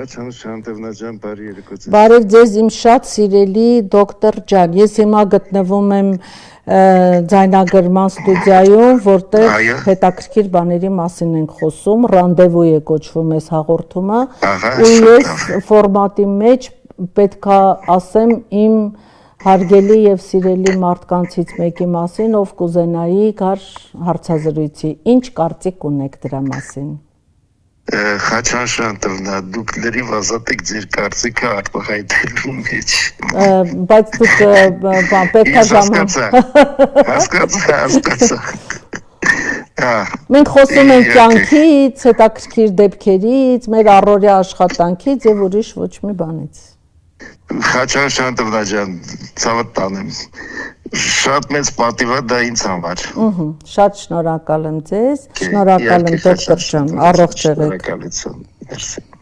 Խաչան Շանտևնա ջան, բարի երեկո։ Բարև ձեզ իմ շատ սիրելի դոկտոր ջան, ես հիմա գտնվում եմ ձայնագրման ստուդիայում, որտեղ հետաքրքիր բաների մասին ենք խոսում, ռանդևու է կոչվում այս հաղորդումը, ու ես ֆորմատի մեջ պետքա ասեմ իմ հարգելի եւ սիրելի մարդկանցից մեկի մասին, ով կուզենայի գար հարցազրույցի, ինչ կարծիք ունեք դրա մասին։ Խաչան Շանտևնա, դուք լրիվ ազատ եք ձեր կարծիքը արտահայտելու մեջ։ Բայց դուք պետքա ժամանակ։ Հասկացա։ Մենք խոսում ենք կյանքից, հետաքրքիր դեպքերից, մեր առօրյա աշխատանքից եւ ուրիշ ոչ մի բանից։ Խաչան Շանտևնա ջան, ցավը տանեմ։ Շատ մեծ պատիվ է դա ինձ համար։ Շատ շնորհակալ եմ ձեզ, շնորհակալ եմ դոկտոր ջան, առողջ եղեք։ Շնորհակալություն։